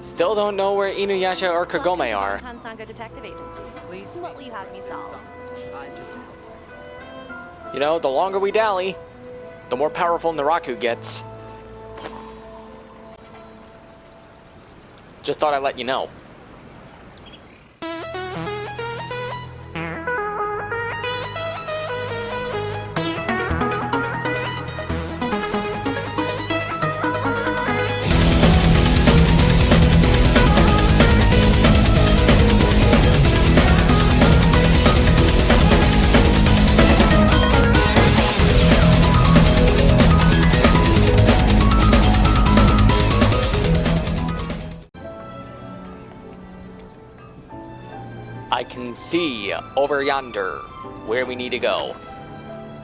Still don't know where Inuyasha or Kagome are. Tansanga Detective Agency. Please. What will you have me solve? I'm just. You know, the longer we dally, the more powerful Naraku gets. Just thought I'd let you know. I can see over yonder where we need to go.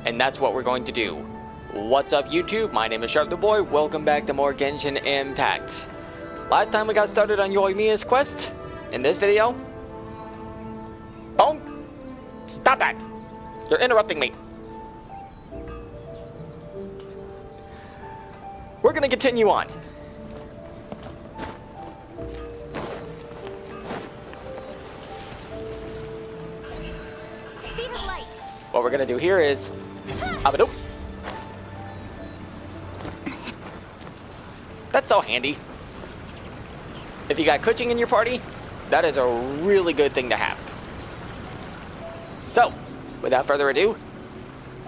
And that's what we're going to do. What's up, YouTube? My name is Sharp the Boy. Welcome back to more Genshin Impact. Last time we got started on Yoimiya's quest. In this video... Oh! Stop that! You're interrupting me. We're gonna continue on. What we're gonna do here is... Abadoop. That's so handy. If you got coaching in your party, that is a really good thing to have. So, without further ado,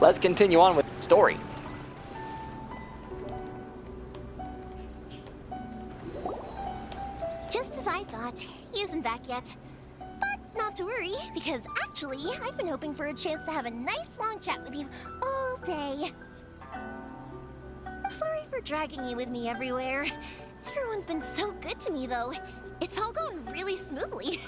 let's continue on with the story. Just as I thought, he isn't back yet. But not to worry, because actually, I've been hoping for a chance to have a nice long chat with you all day. Sorry for dragging you with me everywhere. Everyone's been so good to me, though. It's all gone really smoothly.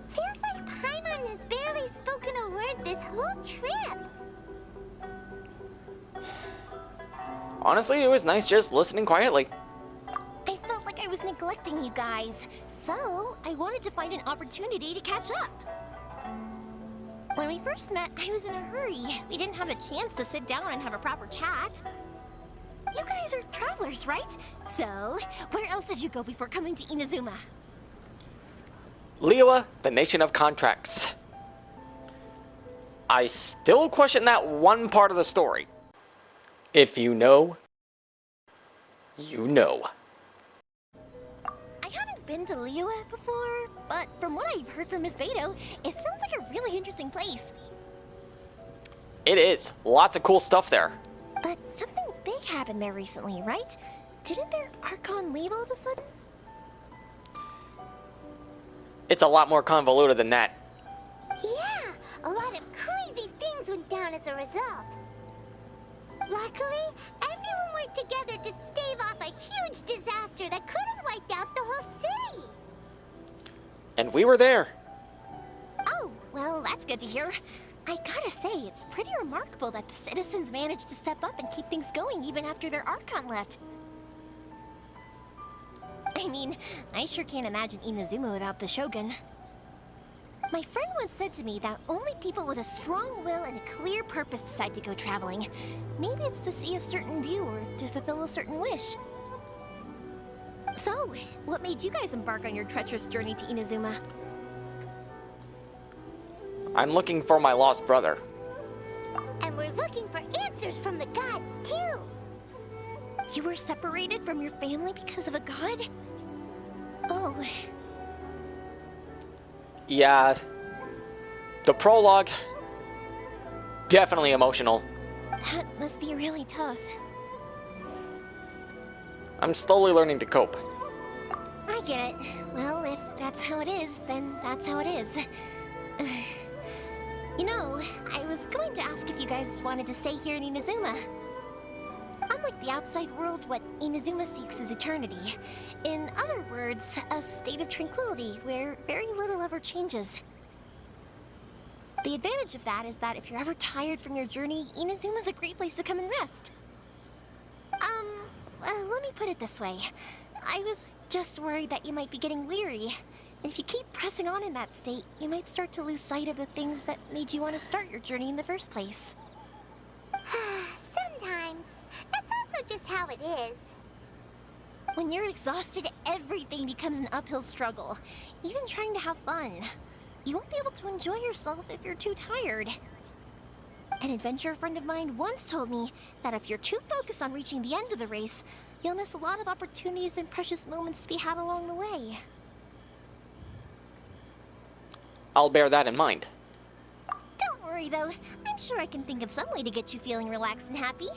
Feels like Paimon has barely spoken a word this whole trip. Honestly, it was nice just listening quietly. I felt like I was neglecting you guys, so I wanted to find an opportunity to catch up. When we first met, I was in a hurry. We didn't have a chance to sit down and have a proper chat. You guys are travelers, right? So, where else did you go before coming to Inazuma? Liyue, the nation of contracts. I still question that one part of the story. If you know, you know. I haven't been to Liyue before, but from what I've heard from Miss Beto, it sounds like a really interesting place. It is. Lots of cool stuff there. But something big happened there recently, right? Didn't their Archon leave all of a sudden? It's a lot more convoluted than that. Yeah, a lot of crazy things went down as a result. Luckily, everyone worked together to stave off a huge disaster that could have wiped out the whole city. And we were there. Oh, well, that's good to hear. I gotta say, it's pretty remarkable that the citizens managed to step up and keep things going even after their Archon left. I mean, I sure can't imagine Inazuma without the Shogun. My friend once said to me that only people with a strong will and a clear purpose decide to go traveling. Maybe it's to see a certain view or to fulfill a certain wish. So, what made you guys embark on your treacherous journey to Inazuma? I'm looking for my lost brother. And we're looking for answers from the gods, too! You were separated from your family because of a god? Oh. Yeah. The prologue, definitely emotional. That must be really tough. I'm slowly learning to cope. I get it. Well, if that's how it is, then that's how it is. You know, I was going to ask if you guys wanted to stay here in Inazuma. Unlike the outside world, what Inazuma seeks is eternity. In other words, a state of tranquility where very little ever changes. The advantage of that is that if you're ever tired from your journey, Inazuma's a great place to come and rest. Let me put it this way. I was just worried that you might be getting weary. And if you keep pressing on in that state, you might start to lose sight of the things that made you want to start your journey in the first place. Sometimes. That's also just how it is. When you're exhausted, everything becomes an uphill struggle. Even trying to have fun. You won't be able to enjoy yourself if you're too tired. An adventurer friend of mine once told me that if you're too focused on reaching the end of the race, you'll miss a lot of opportunities and precious moments to be had along the way. I'll bear that in mind. Don't worry though, I'm sure I can think of some way to get you feeling relaxed and happy.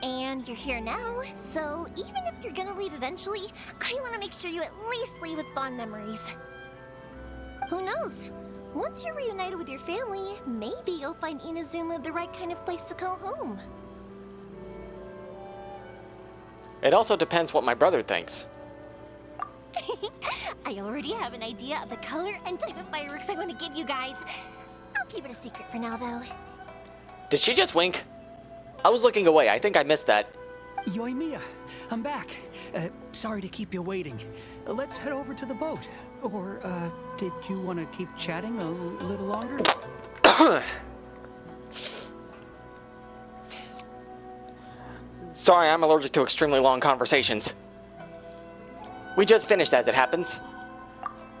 And you're here now, so even if you're gonna leave eventually, I want to make sure you at least leave with fond memories. Who knows? Once you're reunited with your family, maybe you'll find Inazuma the right kind of place to call home. It also depends what my brother thinks. I already have an idea of the color and type of fireworks I want to give you guys. I'll keep it a secret for now, though. Did she just wink? I was looking away. I think I missed that. Yoimiya, I'm back. Sorry to keep you waiting. Let's head over to the boat. Or, did you want to keep chatting a little longer? Sorry, I'm allergic to extremely long conversations. We just finished, as it happens.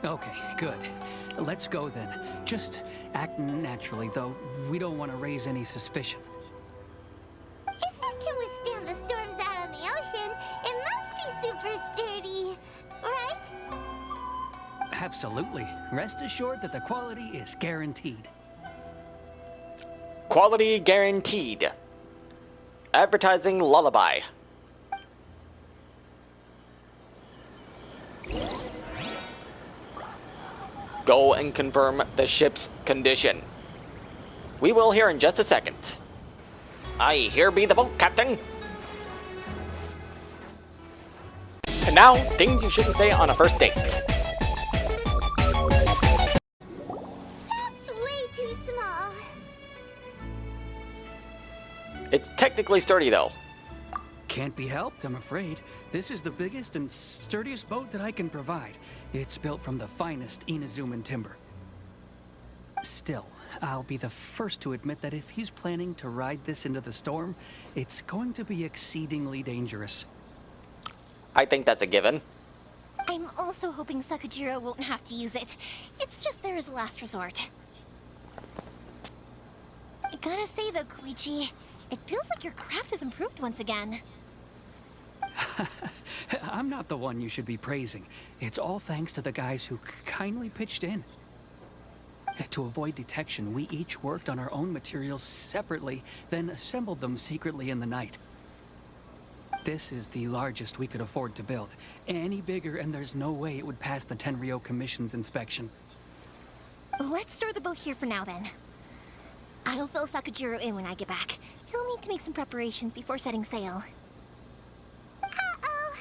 Okay, good. Let's go then. Just act naturally, though. We don't want to raise any suspicion. If it can withstand the storms out on the ocean, it must be super sturdy, right? Absolutely. Rest assured that the quality is guaranteed. Quality guaranteed. Advertising lullaby. Go and confirm the ship's condition. We will here in just a second. Aye, here be the boat, Captain. And now, things you shouldn't say on a first date. That's way too small. It's technically sturdy, though. Can't be helped, I'm afraid. This is the biggest and sturdiest boat that I can provide. It's built from the finest Inazuman timber. Still, I'll be the first to admit that if he's planning to ride this into the storm, it's going to be exceedingly dangerous. I think that's a given. I'm also hoping Sakajiro won't have to use it. It's just there as a last resort. I gotta say though, Koichi, it feels like your craft has improved once again. I'm not the one you should be praising. It's all thanks to the guys who kindly pitched in. To avoid detection, we each worked on our own materials separately, then assembled them secretly in the night. This is the largest we could afford to build. Any bigger and there's no way it would pass the Tenryou Commission's inspection. Let's store the boat here for now then. I'll fill Sakajiro in when I get back. He'll need to make some preparations before setting sail. Uh-oh.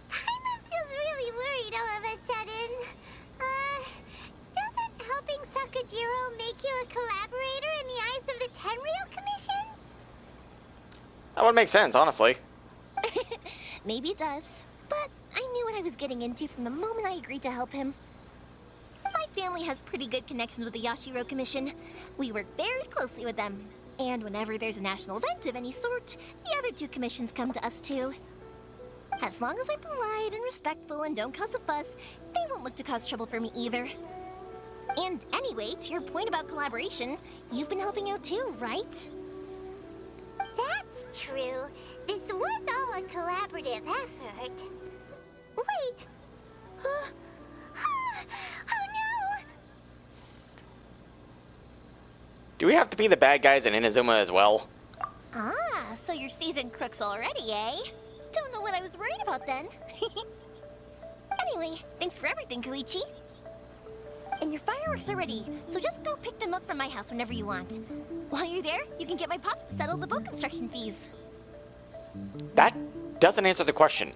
Paimon feels really worried all of a sudden. Doesn't helping Sakajiro make you a collaborator in the eyes of the Tenryou Commission? That would make sense, honestly. Maybe it does, but I knew what I was getting into from the moment I agreed to help him. My family has pretty good connections with the Yashiro Commission. We work very closely with them. And whenever there's a national event of any sort, the other two commissions come to us too. As long as I'm polite and respectful and don't cause a fuss, they won't look to cause trouble for me either. And anyway, to your point about collaboration, you've been helping out too, right? That's true. This was all a collaborative effort. Wait! Oh no! Do we have to be the bad guys in Inazuma as well? Ah, so you're seasoned crooks already, eh? Don't know what I was worried about then. Anyway, thanks for everything, Koichi. And your fireworks are ready, so just go pick them up from my house whenever you want. While you're there, you can get my pops to settle the boat construction fees. That doesn't answer the question.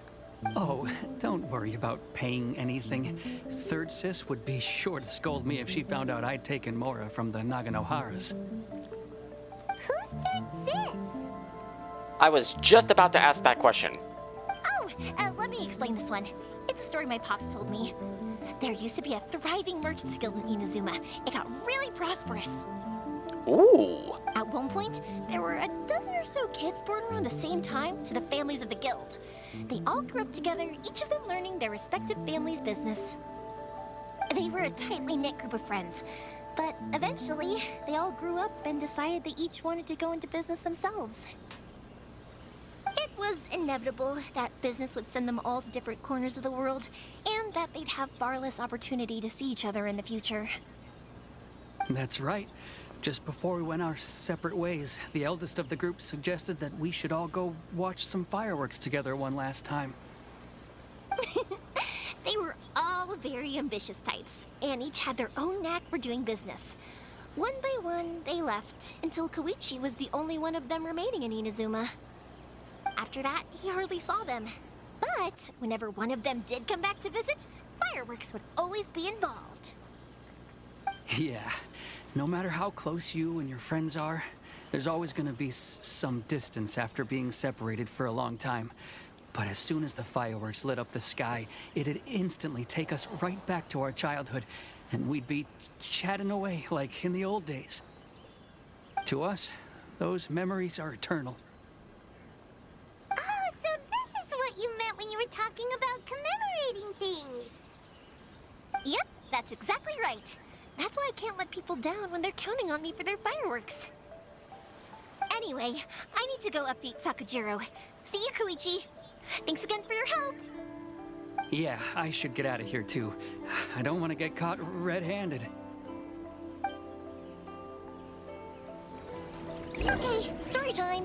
Oh, don't worry about paying anything. Third Sis would be sure to scold me if she found out I'd taken Mora from the Naganoharas. Who's Third Sis? I was just about to ask that question. Oh, let me explain this one. It's a story my pops told me. There used to be a thriving merchants guild in Inazuma. It got really prosperous. Ooh. At one point, there were a dozen or so kids born around the same time to the families of the guild. They all grew up together, each of them learning their respective family's business. They were a tightly knit group of friends, but eventually, they all grew up and decided they each wanted to go into business themselves. It was inevitable that business would send them all to different corners of the world, and that they'd have far less opportunity to see each other in the future. That's right. Just before we went our separate ways, the eldest of the group suggested that we should all go watch some fireworks together one last time. They were all very ambitious types, and each had their own knack for doing business. One by one, they left, until Koichi was the only one of them remaining in Inazuma. After that, he hardly saw them. But whenever one of them did come back to visit, fireworks would always be involved. Yeah, no matter how close you and your friends are, there's always gonna be some distance after being separated for a long time. But as soon as the fireworks lit up the sky, it'd instantly take us right back to our childhood, and we'd be chatting away like in the old days. To us, those memories are eternal. Oh, so this is what you meant when you were talking about commemorating things. Yep, that's exactly right. That's why I can't let people down when they're counting on me for their fireworks. Anyway, I need to go update Sakujiro. See you, Koichi. Thanks again for your help. Yeah, I should get out of here too. I don't want to get caught red-handed. Okay, story time.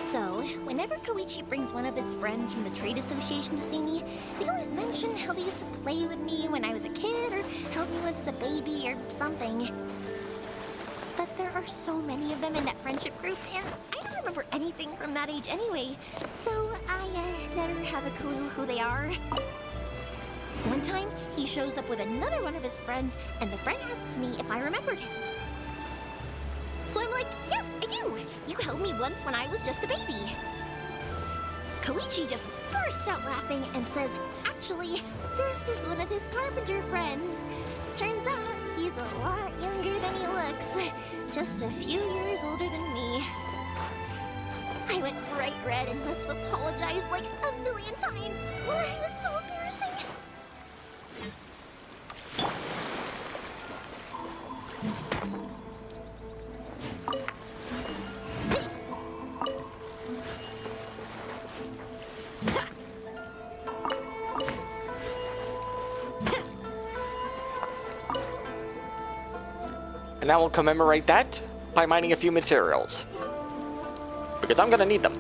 So, whenever Koichi brings one of his friends from the trade association to see me, they always mention how they used to play with me when I was a kid, or held me once as a baby, or something. But there are so many of them in that friendship group, and I don't remember anything from that age anyway, so I never have a clue who they are. One time, he shows up with another one of his friends, and the friend asks me if I remembered him. So I'm like, yes, I do! You held me once when I was just a baby. Koichi just bursts out laughing and says, actually, this is one of his carpenter friends. Turns out, he's a lot younger than he looks. Just a few years older than me. I went bright red and must have apologized like a million times. It was so embarrassing. And I will commemorate that by mining a few materials. Because I'm gonna need them.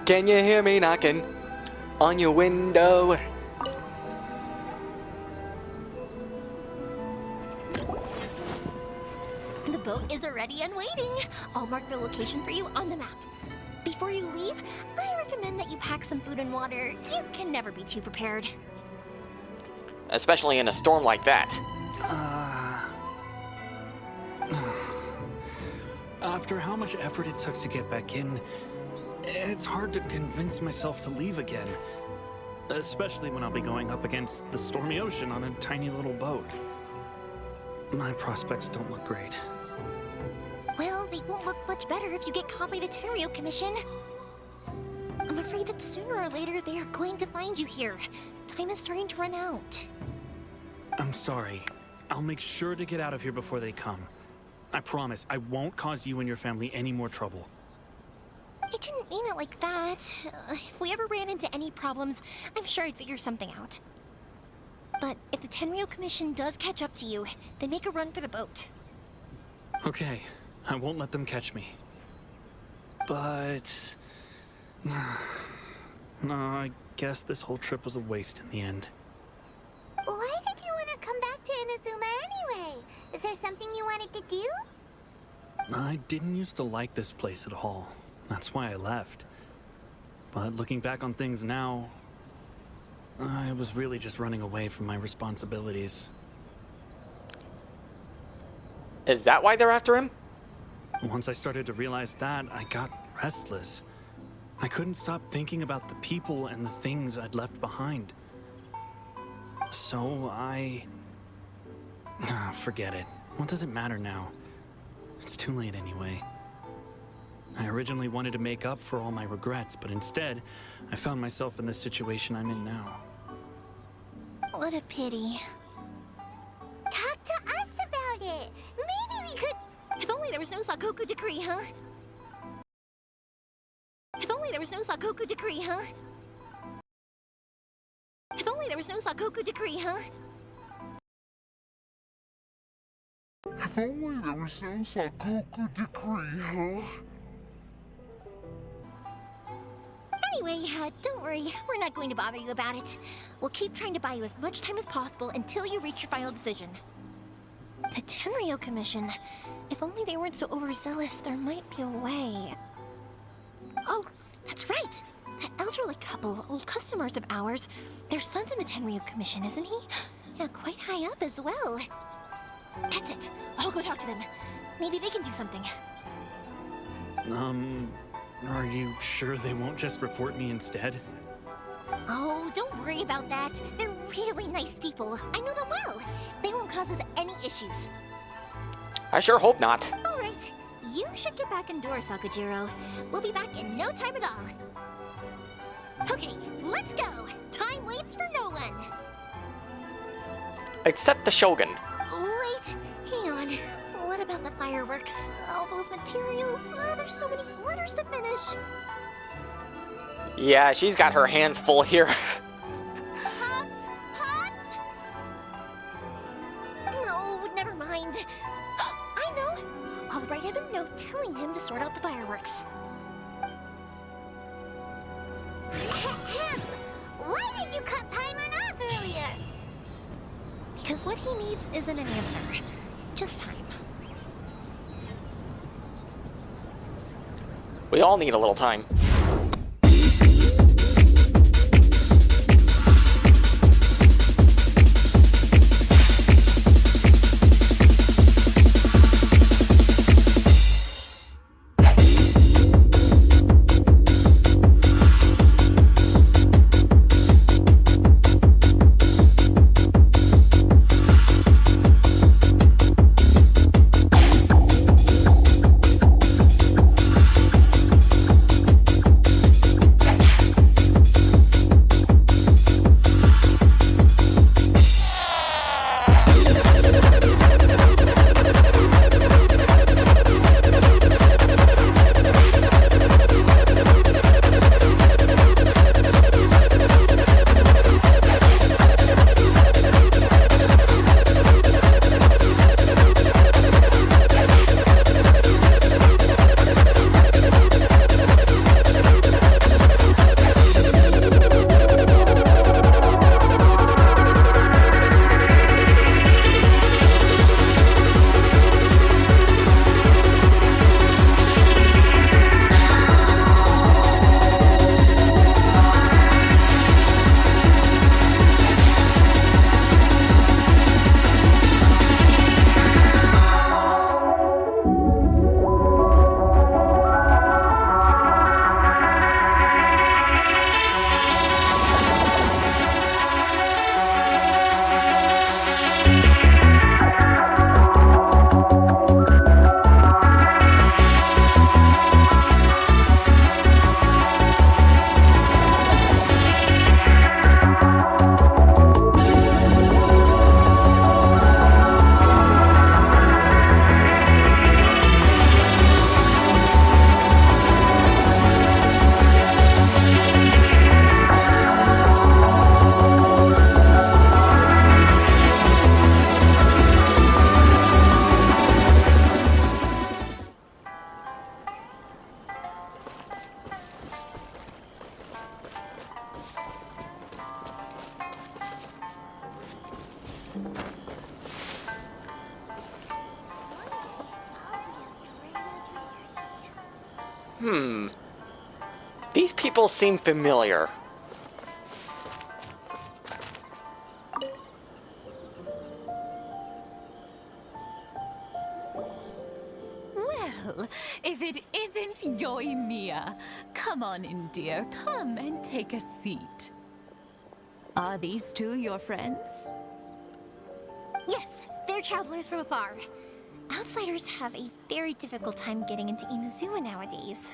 Can you hear me knocking on your window? The boat is already and waiting. I'll mark the location for you on the map. Before you leave, I recommend that you pack some food and water. You can never be too prepared. Especially in a storm like that. After how much effort it took to get back in, it's hard to convince myself to leave again. Especially when I'll be going up against the stormy ocean on a tiny little boat. My prospects don't look great. Well, they won't look much better if you get caught by the Terrio Commission. I'm afraid that sooner or later they are going to find you here. Time is starting to run out. I'm sorry. I'll make sure to get out of here before they come. I promise I won't cause you and your family any more trouble. I didn't mean it like that. If we ever ran into any problems, I'm sure I'd figure something out. But if the Tenryo Commission does catch up to you, then make a run for the boat. Okay, I won't let them catch me. But... no, I guess this whole trip was a waste in the end. Why did you want to come back to Inazuma anyway? Is there something you wanted to do? I didn't used to like this place at all. That's why I left. But looking back on things now, I was really just running away from my responsibilities. Is that why they're after him? Once I started to realize that, I got restless. I couldn't stop thinking about the people and the things I'd left behind. So forget it. What does it matter now? It's too late anyway. I originally wanted to make up for all my regrets, but instead, I found myself in the situation I'm in now. What a pity. Talk to us about it. Maybe we could... If only there was no Sakoku decree, huh? If only there was no Sakoku decree, huh? If only there was no Sakoku decree, huh? If only there was no Sakoku decree, huh? Anyway, don't worry. We're not going to bother you about it. We'll keep trying to buy you as much time as possible until you reach your final decision. The Tenryo Commission. If only they weren't so overzealous, there might be a way. Oh, that's right. That elderly couple, old customers of ours. Their son's in the Tenryo Commission, isn't he? Yeah, quite high up as well. That's it. I'll go talk to them. Maybe they can do something. Are you sure they won't just report me instead? Oh, don't worry about that. They're really nice people. I know them well. They won't cause us any issues. I sure hope not. All right. You should get back indoors, Sakujiro. We'll be back in no time at all. Okay, let's go. Time waits for no one. Except the Shogun. Wait, hang on. What about the fireworks? All those materials? There's so many orders to finish. Yeah, she's got her hands full here. Pots? Pots? No, never mind. I know. I'll write him a note telling him to sort out the fireworks. Why did you cut Paimon off earlier? Because what he needs isn't an answer, just time. We all need a little time. These people seem familiar. Well, if it isn't Yoimiya. Come on in, dear. Come and take a seat. Are these two your friends? Yes, they're travelers from afar. outsiders have a very difficult time getting into Inazuma nowadays.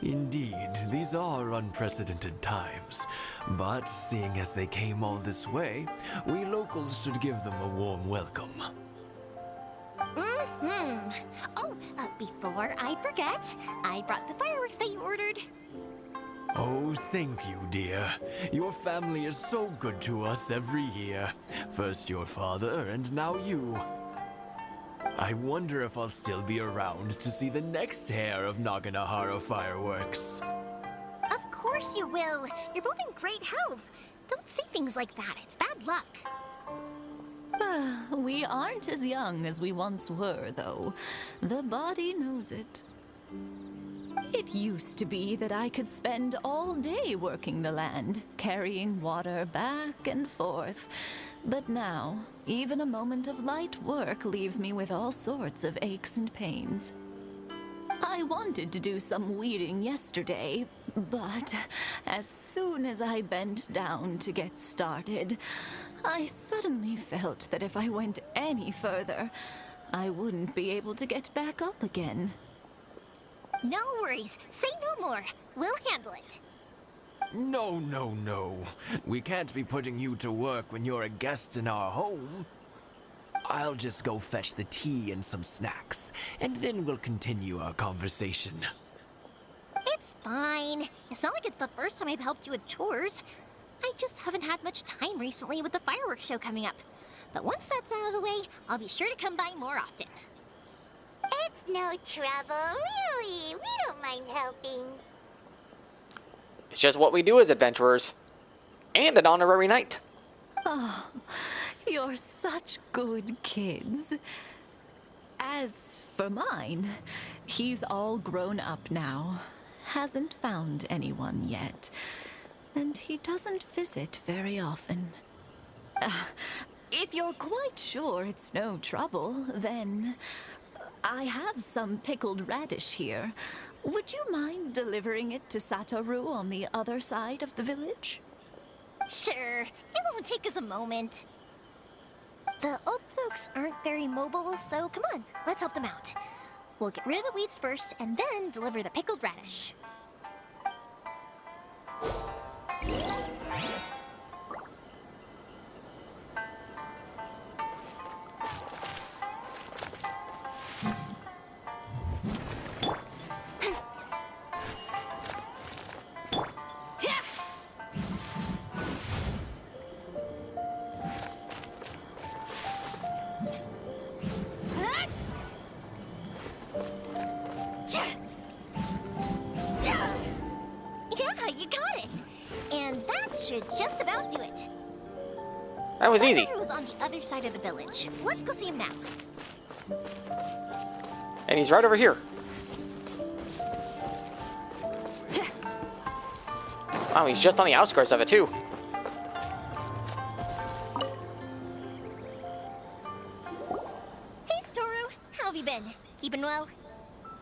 Indeed, these are unprecedented times. But seeing as they came all this way, we locals should give them a warm welcome. Mm-hmm. Oh, before I forget, I brought the fireworks that you ordered. Oh, thank you, dear. Your family is so good to us every year. First your father, and now you. I wonder if I'll still be around to see the next hair of Naganahara fireworks. Of course you will. You're both in great health. Don't say things like that. It's bad luck. We aren't as young as we once were, though. The body knows it. It used to be that I could spend all day working the land, carrying water back and forth. But now, even a moment of light work leaves me with all sorts of aches and pains. I wanted to do some weeding yesterday, but as soon as I bent down to get started, I suddenly felt that if I went any further, I wouldn't be able to get back up again. No worries. Say no more. We'll handle it. No, no, no. We can't be putting you to work when you're a guest in our home. I'll just go fetch the tea and some snacks, and then we'll continue our conversation. It's fine. It's not like it's the first time I've helped you with chores. I just haven't had much time recently with the fireworks show coming up. But once that's out of the way, I'll be sure to come by more often. It's no trouble, really. We don't mind helping. It's just what we do as adventurers. And an honorary knight. Oh, you're such good kids. As for mine, he's all grown up now. Hasn't found anyone yet. And he doesn't visit very often. If you're quite sure it's no trouble, then I have some pickled radish here. Would you mind delivering it to Satoru on the other side of the village? Sure. It won't take us a moment. The old folks aren't very mobile, so come on, let's help them out. We'll get rid of the weeds first, and then deliver the pickled radish. Yeah, you got it. And that should just about do it. That was easy. Satoru was on the other side of the village. Let's go see him now. And he's right over here. Wow, he's just on the outskirts of it, too. Hey, Satoru. How have you been? Keeping well?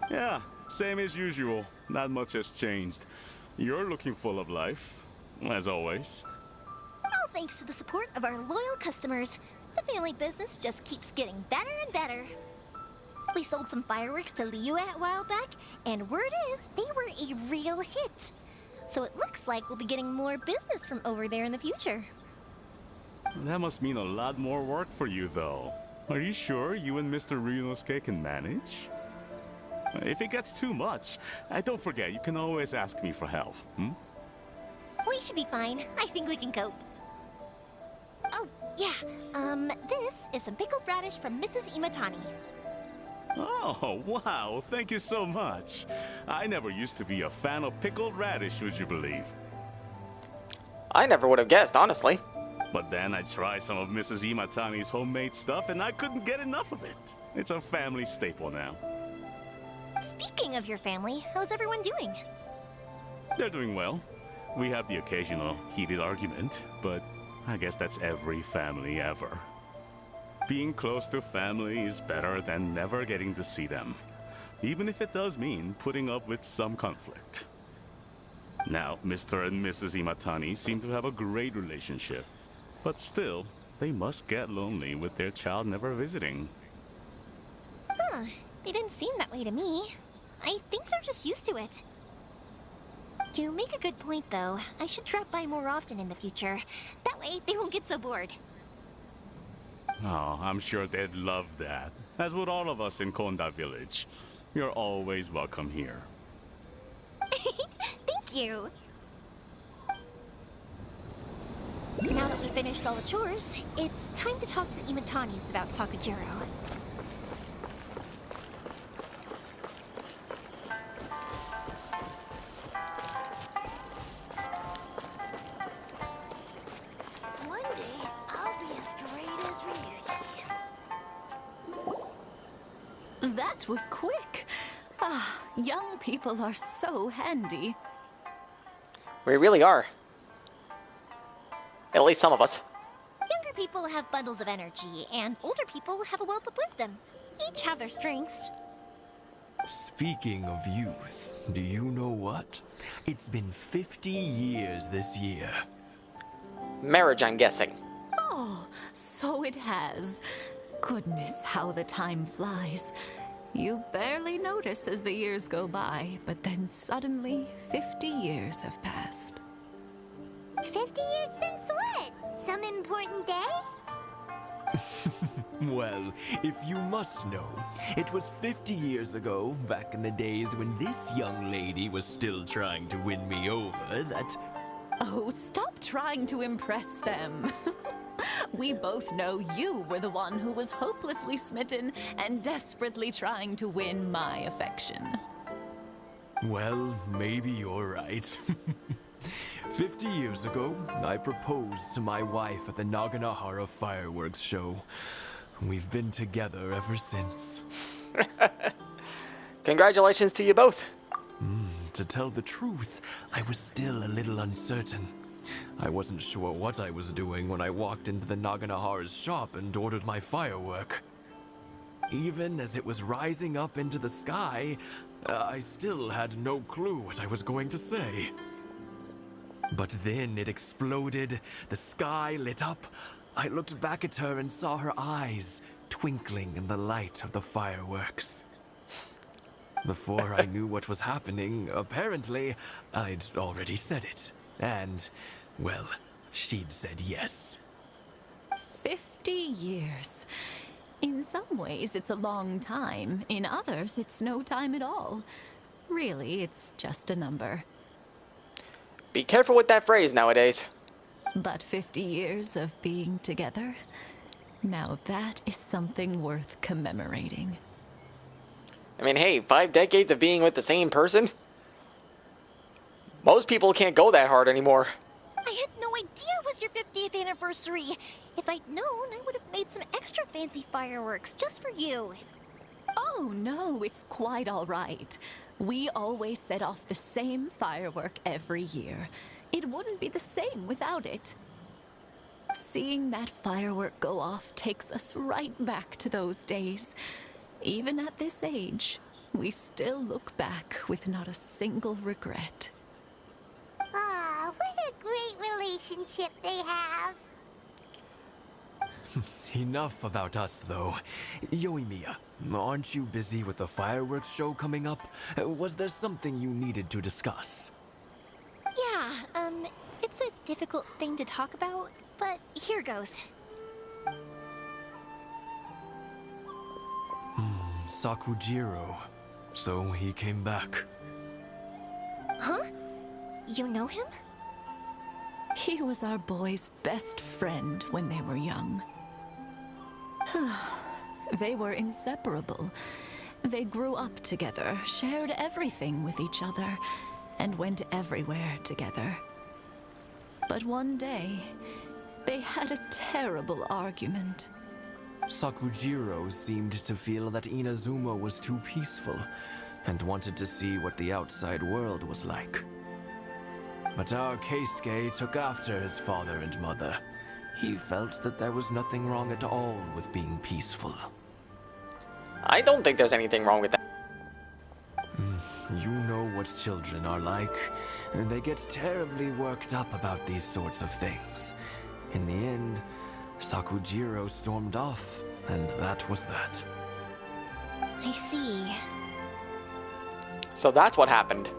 Yeah, same as usual. Not much has changed. You're looking full of life, as always. All thanks to the support of our loyal customers, the family business just keeps getting better and better. We sold some fireworks to Liyue a while back, and word is they were a real hit. So it looks like we'll be getting more business from over there in the future. That must mean a lot more work for you, though. Are you sure you and Mr. Ryunosuke can manage? If it gets too much, don't forget, you can always ask me for help, We should be fine. I think we can cope. Oh, yeah. This is some pickled radish from Mrs. Imatani. Oh, wow, thank you so much. I never used to be a fan of pickled radish, would you believe? I never would have guessed, honestly. But then I tried some of Mrs. Imatani's homemade stuff and I couldn't get enough of it. It's a family staple now. Speaking of your family, how's everyone doing? They're doing well. We have the occasional heated argument, but I guess that's every family ever. Being close to family is better than never getting to see them, even if it does mean putting up with some conflict. Now, Mr. and Mrs. Imatani seem to have a great relationship, but still, they must get lonely with their child never visiting. They didn't seem that way to me. I think they're just used to it. You make a good point, though. I should drop by more often in the future. That way, they won't get so bored. Oh, I'm sure they'd love that. As would all of us in Konda Village. You're always welcome here. Thank you. Now that we finished all the chores, it's time to talk to the Imatanis about Sakujiro. One day, I'll be as great as Ryuji. That was quick. Ah, young people are so handy. We really are. At least some of us. Younger people have bundles of energy, and older people have a wealth of wisdom. Each have their strengths. Speaking of youth, do you know what? It's been 50 years this year. Marriage, I'm guessing. Oh, so it has. Goodness, how the time flies. You barely notice as the years go by, but then suddenly 50 years have passed. 50 years since what? Some important day? Well, if you must know, it was 50 years ago, back in the days when this young lady was still trying to win me over, that... Oh, stop trying to impress them. We both know you were the one who was hopelessly smitten and desperately trying to win my affection. Well, maybe you're right. 50 years ago, I proposed to my wife at the Naganahara fireworks show. We've been together ever since. Congratulations to you both. To tell the truth, I was still a little uncertain. I wasn't sure what I was doing when I walked into the Naganahara's shop and ordered my firework. Even as it was rising up into the sky, I still had no clue what I was going to say. But then it exploded, the sky lit up. I looked back at her and saw her eyes twinkling in the light of the fireworks. Before I knew what was happening, apparently, I'd already said it. And, well, she'd said yes. 50 years. In some ways, it's a long time. In others, it's no time at all. Really, it's just a number. Be careful with that phrase nowadays. But 50 years of being together? Now that is something worth commemorating. I mean, hey, 5 decades of being with the same person? Most people can't go that hard anymore. I had no idea it was your 50th anniversary. If I'd known, I would have made some extra fancy fireworks just for you. Oh, no, it's quite all right. We always set off the same firework every year. It wouldn't be the same without it. Seeing that firework go off takes us right back to those days. Even at this age, we still look back with not a single regret. Aw, what a great relationship they have. Enough about us, though. Yoimiya, aren't you busy with the fireworks show coming up? Was there something you needed to discuss? Yeah, it's a difficult thing to talk about, but here goes. Sakujiro. So he came back. Huh? You know him? He was our boys' best friend when they were young. They were inseparable. They grew up together, shared everything with each other, and went everywhere together. But one day, they had a terrible argument. Sakujiro seemed to feel that Inazuma was too peaceful, and wanted to see what the outside world was like. But our Keisuke took after his father and mother. He felt that there was nothing wrong at all with being peaceful. I don't think there's anything wrong with that. You know what children are like. They get terribly worked up about these sorts of things. In the end, Sakujiro stormed off, and that was that. I see. So that's what happened.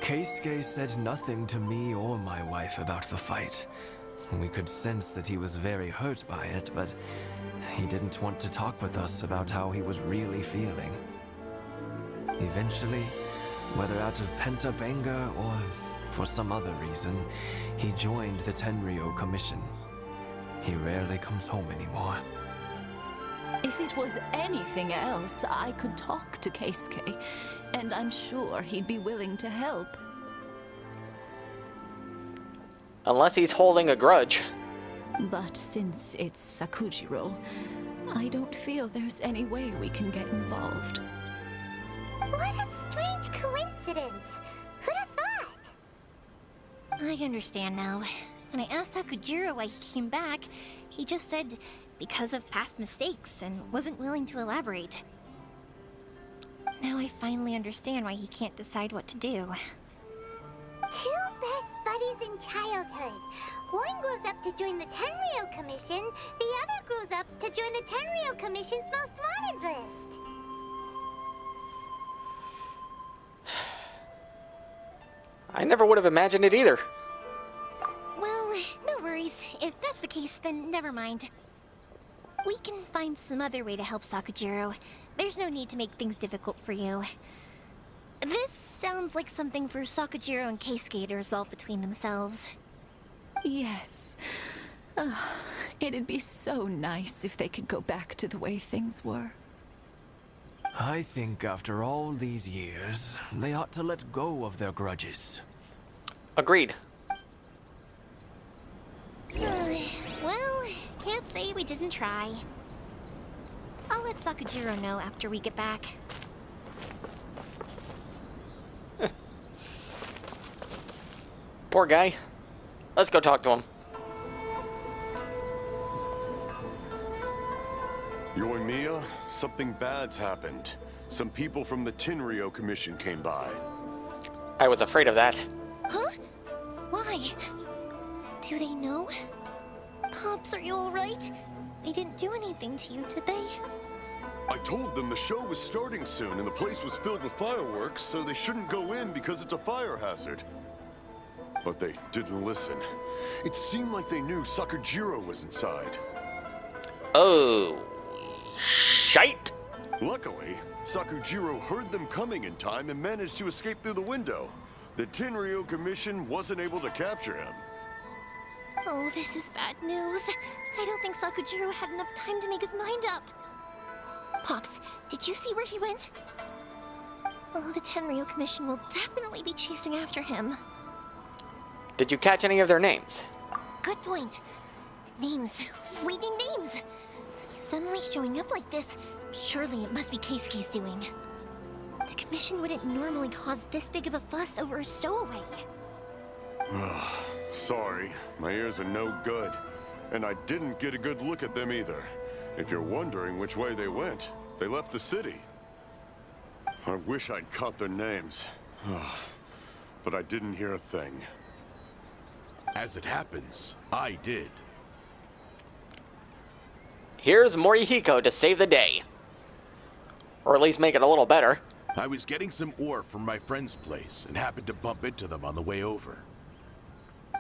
Keisuke said nothing to me or my wife about the fight. We could sense that he was very hurt by it, but he didn't want to talk with us about how he was really feeling. Eventually, whether out of pent-up anger or for some other reason, he joined the Tenryou Commission. He rarely comes home anymore. If it was anything else, I could talk to Keisuke, and I'm sure he'd be willing to help. Unless he's holding a grudge. But since it's Sakujiro, I don't feel there's any way we can get involved. What a strange coincidence! Who'd have thought? I understand now. When I asked Sakujiro why he came back, he just said because of past mistakes and wasn't willing to elaborate. Now I finally understand why he can't decide what to do. Two best buddies in childhood. One grows up to join the Tenryou Commission, the other grows up to join the Tenryou Commission's most wanted list. I never would have imagined it either. Well, no worries. If that's the case, then never mind. We can find some other way to help Sakujiro. There's no need to make things difficult for you. This sounds like something for Sakujiro and Keisuke to resolve between themselves. Yes. It'd be so nice if they could go back to the way things were. I think after all these years, they ought to let go of their grudges. Agreed. Well, can't say we didn't try. I'll let Sakujiro know after we get back. Poor guy. Let's go talk to him. Yoimiya, something bad's happened. Some people from the Tenryou Commission came by. I was afraid of that. Huh? Why? Do they know? Pops, are you alright? They didn't do anything to you, did they? I told them the show was starting soon and the place was filled with fireworks, so they shouldn't go in because it's a fire hazard. But they didn't listen. It seemed like they knew Sakujiro was inside. Oh, shite. Luckily, Sakujiro heard them coming in time and managed to escape through the window. The Tenryou Commission wasn't able to capture him. Oh, this is bad news. I don't think Sakujiro had enough time to make his mind up. Pops, did you see where he went? Oh, the Tenryou Commission will definitely be chasing after him. Did you catch any of their names? Good point. Names. We need names. Suddenly showing up like this, surely it must be Keisuke's doing. The Commission wouldn't normally cause this big of a fuss over a stowaway. Sorry, my ears are no good. And I didn't get a good look at them either. If you're wondering which way they went, they left the city. I wish I'd caught their names. But I didn't hear a thing. As it happens, I did. Here's Morihiko to save the day. Or at least make it a little better. I was getting some ore from my friend's place and happened to bump into them on the way over.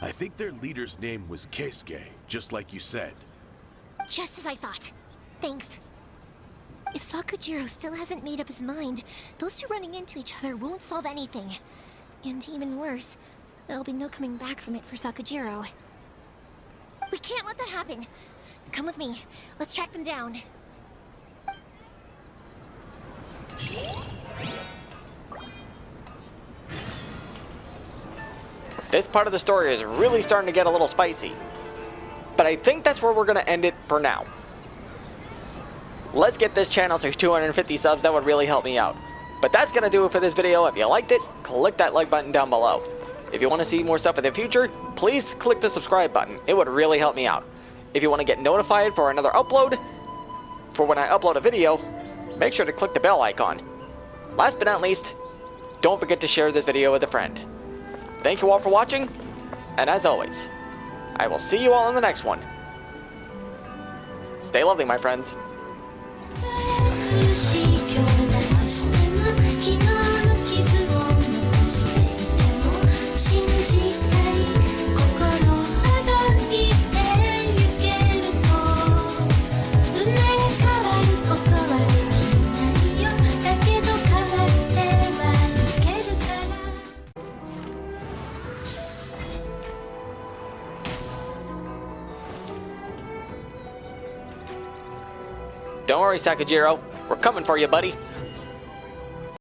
I think their leader's name was Keisuke, just like you said. Just as I thought. Thanks. If Sakujiro still hasn't made up his mind, those two running into each other won't solve anything. And even worse, there'll be no coming back from it for Sakujiro. We can't let that happen. Come with me. Let's track them down. This part of the story is really starting to get a little spicy. But I think that's where we're going to end it for now. Let's get this channel to 250 subs. That would really help me out. But that's going to do it for this video. If you liked it, click that like button down below. If you want to see more stuff in the future, please click the subscribe button. It would really help me out. If you want to get notified for another upload, for when I upload a video, make sure to click the bell icon. Last but not least, don't forget to share this video with a friend. Thank you all for watching, and as always, I will see you all in the next one. Stay lovely, my friends. 苦しい今日 Don't worry, Sakajiro. We're coming for you, buddy.